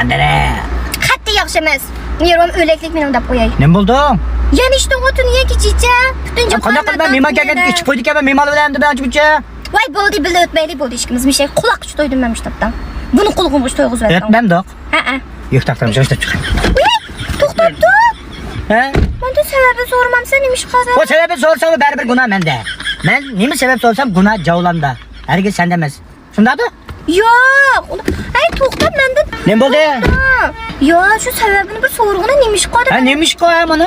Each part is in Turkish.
Andere. Qattiq yaxshi emas. Nerom o'laklik meni deb qo'yay. Nima bo'ldi? Yana ishda o'tin niye kichicha? Butun jahon. Qanday qilib men mehmon kelgan ichib qo'ydik ekan, mehmon bilan endi ben chiqibchi. Voy bo'ldi, bildi o'tmaylik bo'ldi ishimiz. Bir şey quloq uch to'ydim men shtabdan. Buni qulog'im uch to'yg'izib berdim. Etmemdi. Ha. Yo'q taqdim, jo'shtab chiqay. To'xtab tur. Ha? Menda sababi so'ramamsan, nima ish qiladi? O sebebi sorsam baribir gunoh menda. Men nima sabab sorsam gunoh javlamda. Herkes sende emas. Shundaqmi? Yo'q. Ay, to'xtab menda. Nima bo'ldi? Yo'q, shu sababini bir so'rg'ina nima ish qiladi? Ha, nima ish qilaman buni?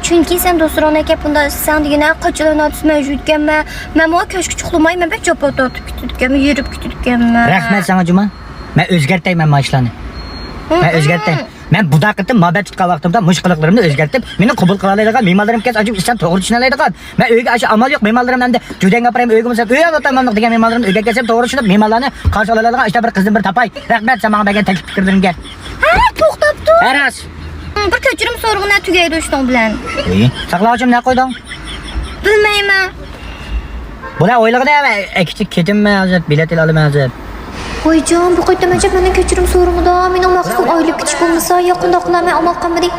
Chunki sen do'stron aka bunda sen degina qochilana tutmay yurganman. Men o ko'shk chuqlamay men bir cho'pa tortib ketganman, yurib ketganman. Rahmat sana Juma. Men o'zgartayman mana ishlarni. Men o'zgartay. Men budak qilib muhabbat tutgan vaqtimda mush qiliqlarimni o'zgartib, meni qabul qila oladigan mehmonlarim kelsa ajib ishdan to'g'ri tushuna oladigan. Men uyga ashi amal yo'q, mehmonlarim endi jo'danga qarayman, uyga bo'lsa uy otaman degan mehmonlarimni uyga kelsam to'g'ri tushunib, mehmonlarni qarshi ola oladigan ishda bir qizni bir topay. Rahmat sen menga bergan taklif fikrlaringga. Ha, to'xtab tur. Aras. Bir ko'chirim so'rg'ina tugaydi o'shdan bilan. Saqlovchim ne qo'yding? Bilmayman. Bular o'ylag'ida ikkita ketimmi hozir bilet olaman hozir. Voyjon, bu qaytamacha meni ko'chirim so'rg'ida. Mening maqsadim oylik kichik bo'lmasa, yaqinda qilaman, amal qilmadik.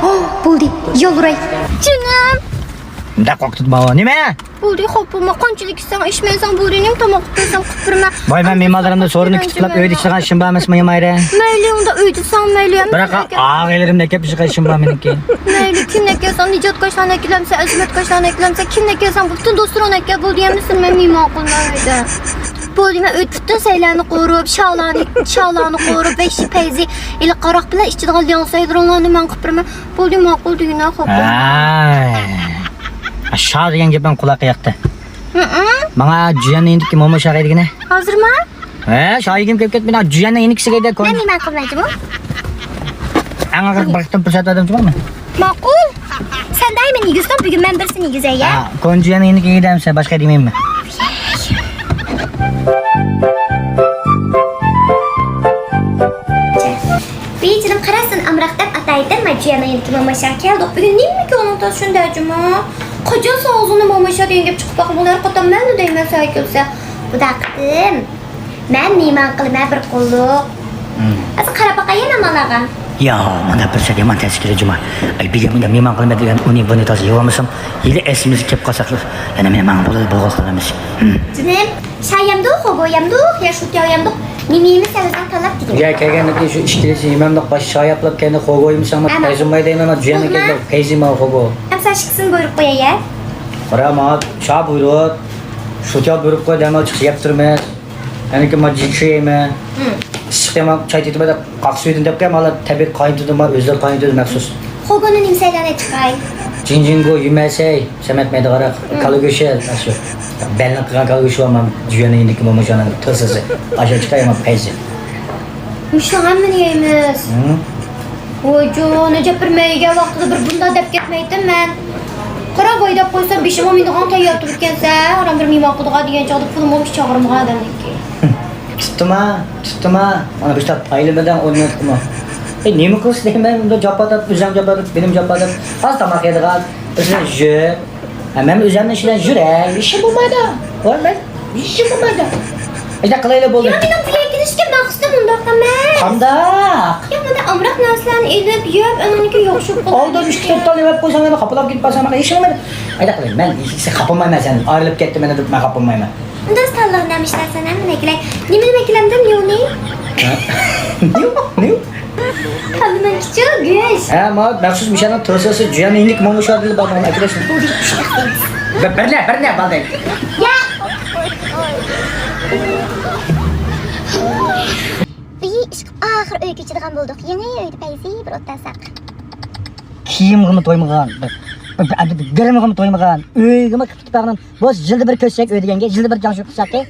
Bo'ldi. Yo'lray. Jinim. Unda qo'rqitma. Nima? Bo'ldi, xo'p, bo'lma. Qanchalik sen ishmaysan, bo'lding, tomoq qilsam qilib Voy, men mehmonlarimni so'rini kutib uyda ishlagan ishim bormasmi, mayra? Mayli, unda uyda sen mayli ham. Biroq og'aylarimda kelib ishga ishim bor meniki. Mayli, kimga kelsan, Nijot qo'shlarni aklamsa, Azmat qo'shlarni aklamsa, kimga kelsan, butun do'stron aka bo'ldi hammasini men mehmon qilmaydi. Bo'ldi, men butun saylarni qo'rib, shavlarni qo'rib, besh payzi ila qaroq bilan ichidan yonsaydironlarni men qilib beraman. Bo'ldi, ma'qul degina, xo'p. Aşağı degan gap men quloqqa yoqdi. Menga jiyanning indiki momo shag'aydigina. Hozirmi? Ha, shoyigim kelib ketmadi. Jiyanning indikisiga ko'n. Men nima qilmayman? Anga vaqtim fursat odamchimanmi? Ma'qul. Sen dayman yigizdan bugun men birsini yigizay ya. Ha, ko'n jiyanning indikiga demsa boshqa demayman. Bejirim qarasin amraqdab ataydi majiyana yilki momasha keldi. Bugun nima ko'ningda shunday juma? Qachon so'zini momasha dengib chiqib baqib ular qotam men deyman saykelsa. Budaqdim. Men nima qilmay bir qulluq. Az qarab baqayana malaga. Ya, mana bir şey yaman tezkiri Cuma. Ay bir yamında mehman qilmaydi degan uni buni toza yevamisam, yili esimiz kelib qolsak, yana mehman bo'lib bo'g'oz qilamiz. Jinim, shayamdu, xo'boyamdu, ya shutayamdu. Nimini sevsan talab degan. Ya kelganiki shu ishkilisi yemamda baş şayaplab kendi xo'goyimsan, qayzimay deyman, jiyanni kelib qayzima xo'go. Hamsa shiksin buyruq qo'yay. Qarama, sha buyruq. Shutya buyruq qo'y demal chiqib turmas. Yaniki ma jikshayma. Sistema çay titmede kalksıydın depke ama tabi kayıntıdım var, özel kayıntıdım maksus. Xo'g'ini nimsalarni chiqay. Cincingo yemesey, semetmeydi qarak, kalı göşe, nasıl? Belli kıran kalı göşe olmam, düğüne indik mi momocanın tırsızı. Aşağı çıkayım ama peyzi. Müştağın mı neyimiz? Voyjon, necə bir meyge vaxtıda bir bunda dep ketmeydim ben. Qara boydab qo'ysam beshim omindigan tayyor turib kelsa, oram bir mehmon qildiga degan chog'da pulim olib chaqirmagan adamniki. Tuttum ha. Ona bir işte aileden oynadık mı? Nemi kız diyeyim ben bunda capatıp, üzem capatıp, benim capatıp. Az tamak yedik al. Üzerine jü. Hemen üzerine işlen jüre. İşim bulmaydı. Var ben. İşim bulmaydı. İşte kılayla buldum. Ya benim buraya gidişken baksın bunda men. Kandak. Ya bunda amrak naslan elib, yöp, önünki yoğuşup Oldu bir kitap tane web koysam ben kapılar git basam ben işim olmadı. Ayda kılayım ben kapılmayım sen. Ayrılıp gittim ben de ben kapılmayım. Bundan sallan demişler sana mı nekilay? Nimin nekilemdim yoni? Ne? Kalman küçük güç. Ha ama baksus bir şeyden tırsası cüyanı indik mamuş adıyla bakmam arkadaşım. Berne balday. Ya. İyi iş ahır öykü çıdığan bulduk. Yeni öydü peyzi bir otasak. Kim gımı toymagan. Gırım gımı toymagan. Öygümü kıtıp bağının. Boz jildi bir köşek öydegenge, jildi bir canşuk kısak ki.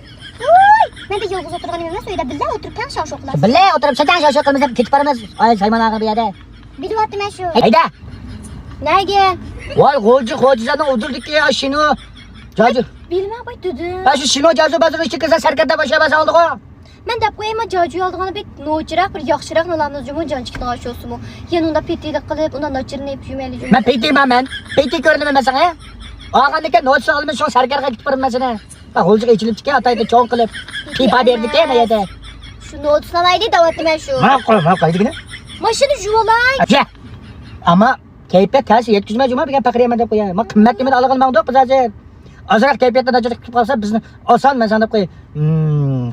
Ben de yolguz oturduğum emas öyle billa oturup kan şavşoklar. Bile oturup satan şaşok kılmızda ketip paramız. Ay sayman ağır bir yerde. Bir vakti ben şu. Hayda. Nerede? Vay hocadan oturduk ya şunu. Cacı. Bilmem bay dedim. Ben şu şunu cazı bazı işi kısa serkette başa basa aldık o. Ben de koyma cacı aldığını bir noçirak bir yakşırak nalamız cumun can çıktı aşıyorsun mu? Yanında petilik kılıp ona noçirini hep cümeli cümeli. Ben petiyim ben. Peti gördüm ben sana. Ağandaki noçsu almış şu serkerge gitip param mesela. Bak holcuk içilip çıkıyor ataydı çoğun kılıp. Pipa verdik ya ne yedi. Şunu otsalaydı da ben şu. Mana qo'ydi gina. Maşını juvalay. Ya. Ama kayfiyat tasi yetkazmay juma degan faqiriyman deb qo'yaman. Men qimmat nimani ola qolmag'di biz hozir. Ozroq kayfiyatda najot qilib qolsa bizni oson men sanab qo'y.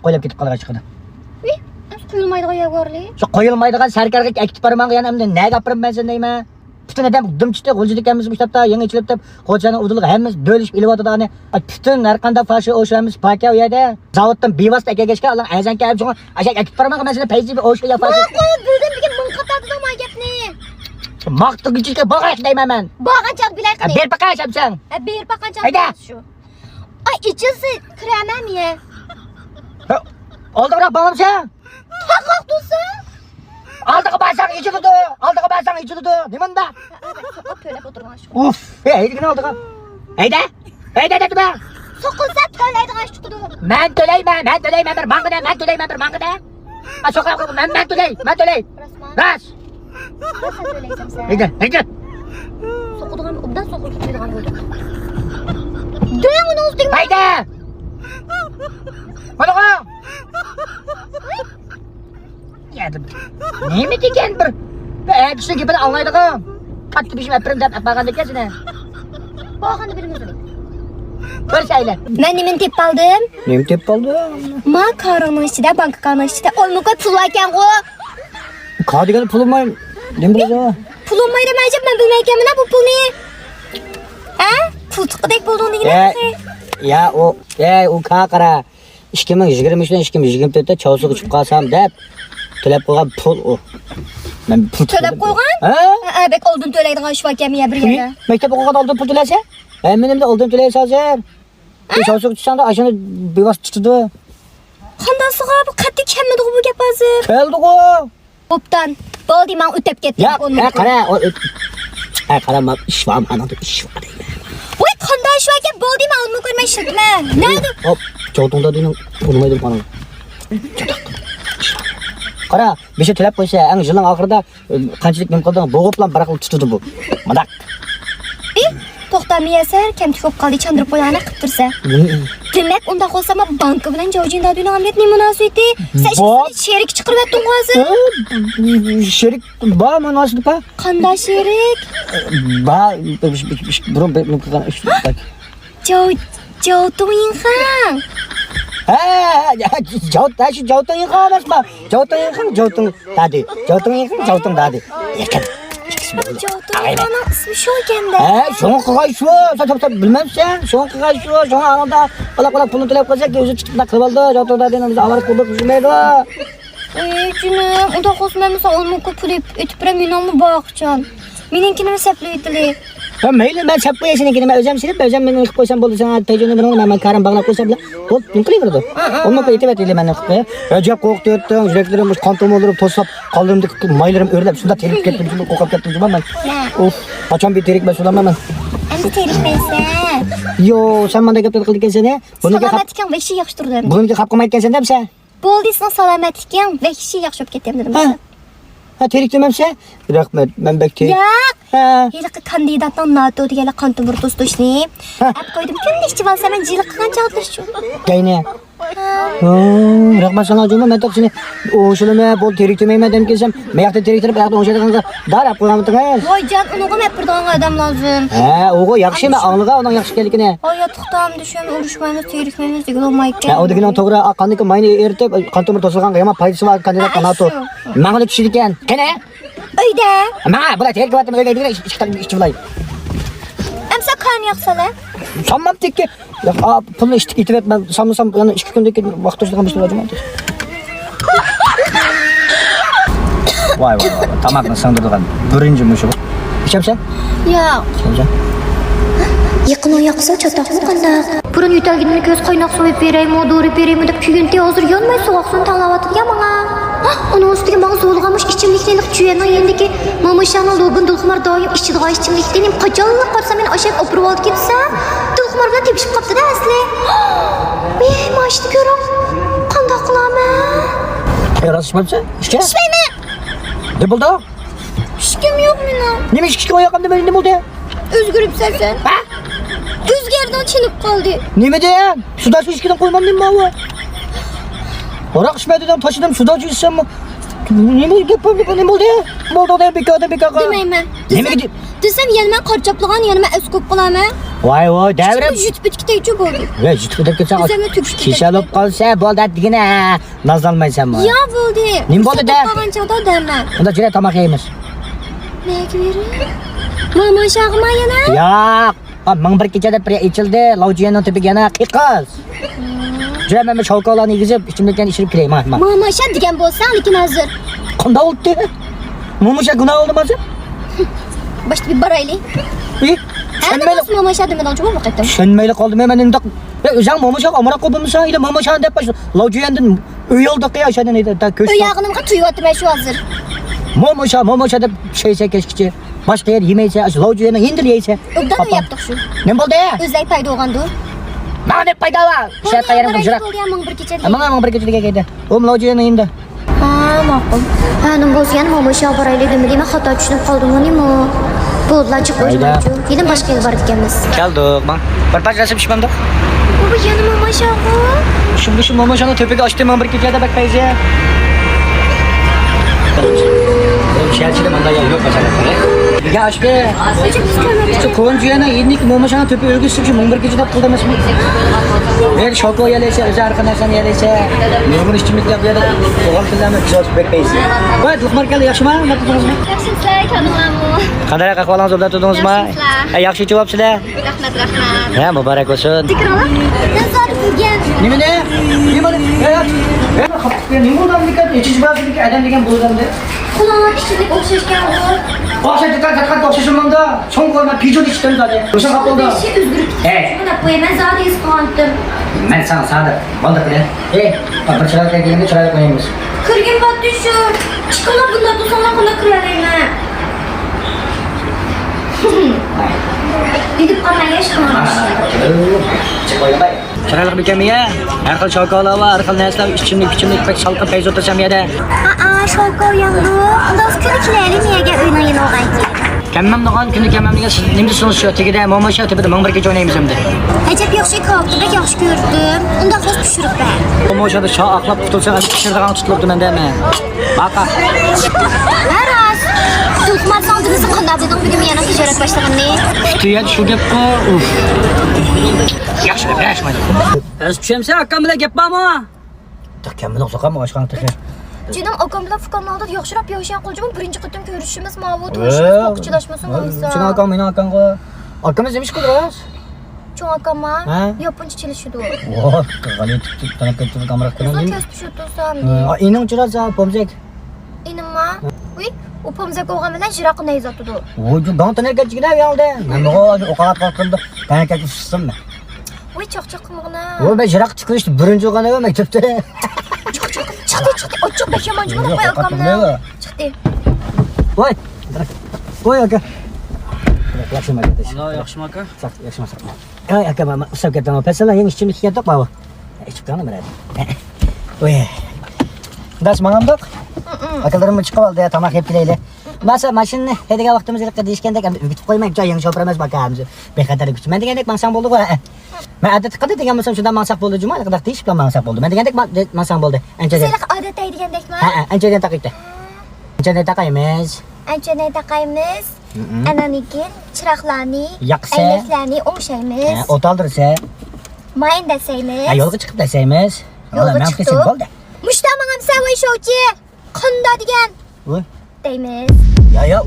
Qo'yib ketib qolgan chiqadi. Quyulmaydigan yavorli. Shu qo'yilmaydigan sarkarga akitib bormanga yana endi nega gapirib men sen deyman. Bütün adam dımçıda golcudikamiz bu kitapta yangi ichilib deb xo'jani udilib hammamiz bo'lishib ilyotdi ani. Bütün har qanday fashi o'shamiz paka u yerda zavoddan bevosita akagashga ular azanka olib chiqqan. Ashak akitib bormanga men seni payzi o'sha yafashi. Qo'yib bildim degan ming qatadi ma gapni. Maqtug'ichga bog'ash deyman men. Bog'anchaq bilay qilay. Ber paqashamsan. Ber paqanchaq. Hayda. Shu. Ay ichisi kiramam ye. Oldiroq bormamsan? Taqoq tursa. Aldığı basang içildi. Aldığı basang içildi. Nimanda? To'lab o'tirgan shu. Uf, haydigini aldığı. Hayda. Hayda dedi ben. So'qilsa to'laydigan chiqdi. Men to'layman bir mangida, men to'layman bir mangida. Ha so'qib men to'lay. Ras. Nasıl to'laysan sen? Hayda. So'qadigan obdan so'qib qo'ydigan bo'ldi. Do'ng uni o'zding. Hayda. Qo'ydiga. Yedim. Nemi degan bir kishini gapini anglaydigan. Qattiq bishim apirim deb apaganda ekan. Bog'ani bilmadim. Ko'rsaylar. Men nimani tep oldim? Nemi tep qoldi? Ma karının ichida, bank karının ichida olmuqay pul ekan-ku. Qadigan pulum nima bo'ladi? Pul olmaydi majib men bilmayman bu pulni. Ha? Pul chiqdek bo'ldi degan. Ya o qara 2023dan 2024da Chausuga chiqib qolsam deb to'lab qo'ygan pul o. Men pul To'lab qo'ygan? Ha? Bek oldin to'laydigan ish vakamiya bir yerda. Maktab o'qigan oldin pul to'lasa? Menimda oldin to'laysiz hozir. Chausuga chiqsanda ashuni bevos chiqdi. Qandasiga bu qattiq kelmadi bu gap hozir. Keldi-ku. Obdan bo'ldi men o'tib ketdim. Ya qara. Qara men ish var ana ish var. Voy qanday ish ekan bo'ldi men uni ko'rmay shitma. Nadi? Hop, jovdingda dening bo'lmaydi qani. Qara, bir şey to'lab qo'ysa, ang yilning oxirida qanchalik nima qilding? Bo'g'ib bilan bir xil tutdi bu. Mana. To'xtamayasar, kim ko'p qoldi chandırib qo'yana qilib tursa. Demak, unda qolsa men bank bilan Jojinda dunyoga nima munosabati? Sen sherik chiqarib yotding hozir. Sherik ba munosabati ba? Qanday sherik? Ba, biron bir qilgan ish. Jovdingxan. Jovding emasmi? Jovding dadi. Jovding dadi. Erkak. Jovdingxan ismi shu ekanda. Şunu qilgan shu. Sen bilmamsan? Şunu qilgan shu. Şunu anada qala pulni to'lab qo'ysak, o'zi chiqib qilib oldi. Jovding dadi biz avval qildik, shunmaydi. Canım, o da kosmemiz olmak pulip ötüpre minamı bakcan. Meninkini mi seplaytili? Mayli, men sap qo'yasininkini men o'zim silib, o'zim men qilib qo'ysam bo'ldi. Sen tejoni bilan men karam bog'lab qo'ysam bilan, bo'l, nima qilaveradi? Olmay aytib men qilib. Rajab qo'rqtirdim, yuraklarim qon to'moldirib, to'sab qoldirimda maylarim o'rlab, shunda terib ketdim, shunda qo'rqib ketdim men. Uf, qachon bir terikman sulaman. Endi terikmaysan. Yo, sen menda gaplar qilib ekansan, Buniga Salomatlikang vahshiy yaxshi turdi. Buniga qilib qo'ymay ekansan-da sen. Bo'ldi, sen salomatlikang vahshiy yaxshi bo'lib ketyapti dedim. Ha, terik demamsa? Rahmat, men bak terik. Yo'q. Ha. Yiliqi kandidatning NATO deganlar qon tomir do'stdoshni. Ap qo'ydim, kunda ishchi bo'lsa men jiliq qilgancha o'tirishim. Qayni? Rahmat sana juma men to'qsini o'shilama bo'l terik demayman dem kelsam, men yoqda terik turib, yoqda o'sha deganga darab qo'yaman. Voyjon, unga men birdan odam lozim. Ha, o'g'o yaxshimi? Anglaga uning yaxshi ekanligini. Hayotdan düşün, urushmaymiz, terikmaymiz degan olmaydi. Ha, o degan to'g'ri, qanday mayni eritib, qon tomir to'silgan yomon foydasi bor kandidat NATO. Ma'lum tushdi ekan. Qani? Uyda. Mana bular terik vatni o'yga degan ishchi bo'lay. Amsa qon yo'qsalar. Sanmam tekki. Ya pulni ishtik etib men sanmasam yana 2 kundagi vaqt o'tishdan boshlab Voy, tamakni singdirgan birinchi mushi bu. Ichamsan? Yo'q. Ichamsan? Yaqin yoqsa chatoqmi qandaq? Burun yutalganini ko'z qaynoq suvib beraymi, do'rib beraymi deb kuyunti hozir yonmay sovuq suvni tanlayotgan menga. Uni ustiga menga zo'lg'amish ichimlikni chuyana endiki, mamashani lo'bin dulxumar doim ichadigan ichimlikni qachonlar qarsa men oshib o'pirib olib ketsam, dulxumar bilan tepishib qopti-da asli. Men mashni ko'rib, qanday qilaman? Yarashmabsan? Ishga? Ishmayman. Ne bo'ldi? Ishkim yo'q mening. Nima ishga qo'yaqamda men nima bo'ldi? O'zgaribsan sen. Ha? O'zgardan chinib qoldi. Nima deyapsan? Sudash ishkidan qo'ymam nima bu? Orak içmedi dedim taşıdım suda içsem mi? Ne yapayım ne oldu ya? Oldu da bir kağıda. Demayman. Nima gidip? Desem yanıma qarchaplagan, yanıma eskop qilaman. Voy davrim. Yutib bitkitaychi bo'ldi. Ve yutib ketsa. Bizlarni tugishib Kishalib qolsa bo'ldi degina. Nazlanmaysanmi? Ya bo'ldi. Nim bo'ldi da? Qolgan chog'da deyman. Unda jira tomoq yeymiz. Nega bering? Mama shag'ma yana? Yo'q. Ming bir kechada bir ichildi. Lavjiyaning tubiga yana qiqaz. Jira men shokolani yig'izib, ichimlikdan ishirib kiray. Mama sha degan bo'lsang, lekin hozir. Qanday oldi? Mumusha gunoh oldimi o'zi? Boshda bir boraylik. Sen mama sha demadan cho'g'ib qaytdim. Tushunmayli qoldim men endi. O'zing mumusha amroq qilibmisan, ila mumusha deb bash. Lavjiyandan uy oldiq ya o'shadan edi. Ko'z. Oyog'imga tuyyotyapman shu hozir. Mumusha deb şeyse keşkichi. Boshqa yer yemaysa, lavjiyani endi yeysa. Obdan uyaptiq shu. Nima bo'ldi? O'zlay paydo bo'lgandir. Mana deb paydo va. O'sha qayerim jira. Ming bir kechada. Mana bir kechada keldi. O lavjiyani endi. Ha, ma'qul. Ha, nima bo'lsa yana mama sha boraylik demadimi? Xato tushunib qoldimmi nima? Bo'ldi, chiq qo'ymaychi. Keyin boshqa yerga borib ekanmiz. Keldik, men. Bir parcha rasm pishmamdi. Bu yana mama shaqo. Shu mamashani tepaga ochdim, men bir kechada bak payza. Şerçide manda ya yok mesela. Ya işte. Şu koncuyana yedik mamashani tepe örgüsü şu mumbar kechada qildim mi? Eğer şoko yerlese, o'zi arkadaşlar yerlese, nurgun işçilik yapıyor da to'g'ri qilamiz, güzel bek payza. Voy, duxmar keldi, yaxshimi? Yaxshimisizlar, kamizlarmi? Qanday ahvolingiz obda turdingizmi? Yaxshi javobsizlar. Rahmat. Ha, muborak bo'lsin. Tikrala. Nazar bo'lgan. Nima ne? Nima ne? Nima bo'ldi amikat? Ichish ba'zilik adam degan bo'lganda. Quloq kichik o'xshashgan u. Qattiq o'xshashimda. So'ng ko'rma pijon ichdim dedi. O'sha qoldi. Buna qo'yaman, zodiy qondim. Men sana sadır. Oldu bile. Bir çırak geldiğinde çırak koyayım. Kirgin batdi shu. Chiqilib bunda to'sonlar qilib kiraverman. Gidib qolmagan Çıraklık bükemiye. Her xil şokola var, her xil narsalar, ichimlik pek salqin payz o'tirsam yada. Shoko yandu. Unda kuni kelaylik niyaga o'ynayın o'g'ayki. Kemmem doğan günü kemmem degan nimdi so'rashyapti. Tegida momasha tepida ming bir kecha o'ynaymiz endi. Ajab yaxshi ko'rdim, bek yaxshi ko'rdim. Unda xo'sh pishiribman. Momashada sho aqlab qutulsa, pishirdigan tutilibdi mendami? Baqa. Haras. Tuhmat sandığınızı qanday buldun bugun yana tijorat boshlaganni? Tuyat shu gapqa. Yaxshi deb berishmaydi. Biz tushimsa akam bilan gap bormi? Takamni o'qsaqam oshqan tiqi. Canım akam bilan fuqarlarda yaxshirab yashagan qildim. Birinchi qatim ko'rishimiz ma'lum o'qishilashmasin bo'lsa. Sen akam meni akangga. Akamiz nima ish qilamiz? Cho'ng akamma yaponcha chelishidi. Voh, g'alati tutib tanab ketdi kamera Uzun qiladi. kasb tushirdim. Ining chirasa pomzak. Inimma? Uy, u pomzak o'g'am bilan jira qilay zotidi. Voy, dontaner ketchigina yoldi. Men o'qalab qoldim. Tanaka tushsinmi? Uy, cho'q qilmag'ina. Voy, men jira chiqishdi birinchi o'qana maktabda. Chiqdi. Ochiq bakamanchi mana qo'y akamni. Chiqdi. Voy. Voy aka. Yaxshimi aka? Yaxshimi aka? Yaxshimi aka. Ay aka, men usab ketaman. Pasalar yangi ichimlik keldi baba. Ichib qani beradi. Voy. Dars manamdiq. Akalarim chiqib oldi, tomoq yeb kelaylik. Masa mashinani haydagan vaqtimiz yo'q deyishgandek, o'gitib qo'ymaylik, joy yangi shopiramiz bakamiz. Bexatarlik uchun. Men degandek mansam bo'ldi ku. Men odat qildi degan bo'lsam shundan mansaq bo'ldi, juma qilib deyishib mansaq bo'ldi. Men degandek mansaq bo'ldi. Anchadan. Sizlar odat deygandekmi? Ha, anchadan taqiydi. Anchadan taqaymiz. Anchadan taqaymiz. Ananikin chiroqlarni, Yaqsa. aylaklarni o'ngshaymiz. O't oldirsa, Mayin dasaymiz. yo'lga chiqib dasaymiz. Yo'lga Men chiqib qilsam bo'ldi. Mushtamag'am savoyshovchi. Qanda degan Voy. deymiz. Ya,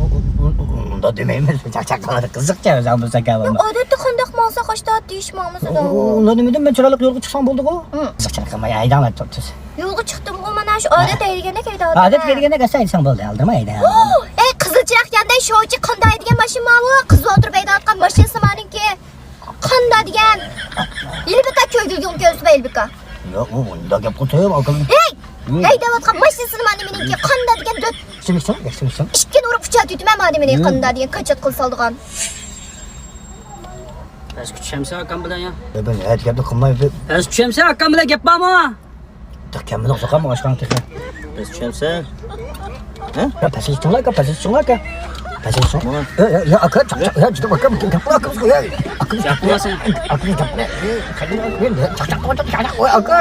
unda demaymiz. Chaqchaq qiladi, qiziqcha o'zim bo'lsa kabi. Odatda qandoq molsa qochda deyishmoqmisiz? Unda dedim men chiroyli yo'lga chiqsam bo'ldi-ku. Qiziqchilik qilmay, aydanlar turibsiz. Yo'lga chiqdim, u mana shu odat deygandek aytadi. Odat kelganda qasaysan bo'ldi, aldirmaydi. Ey qizilchiroq yanday shovchi qanday degan mashina bu? Qiz o'tirib aytayotgan mashinasi meniki. Qanda degan. Yilbika ko'ygilgan ko'zba yilbika. Yo'q, unda gap qo'yib aql. Hey! Haydayotgan mashinasi meniki qanda degan dod. Tushunishsan? Ishga urib puchat yutman meniki qanda degan qachat qil soldigan. Biz tushimsa akam bilan ya. Ben aytganda qilmaydi. Biz tushimsa akam bilan gap bormi? Takamni o'qsaqam oshqan tiqi. Biz tushimsa. Ya pasishchinglar aka. Pasishching. Ya aka, ya juda aka, ya. Gapirmasin. Aka. Aka.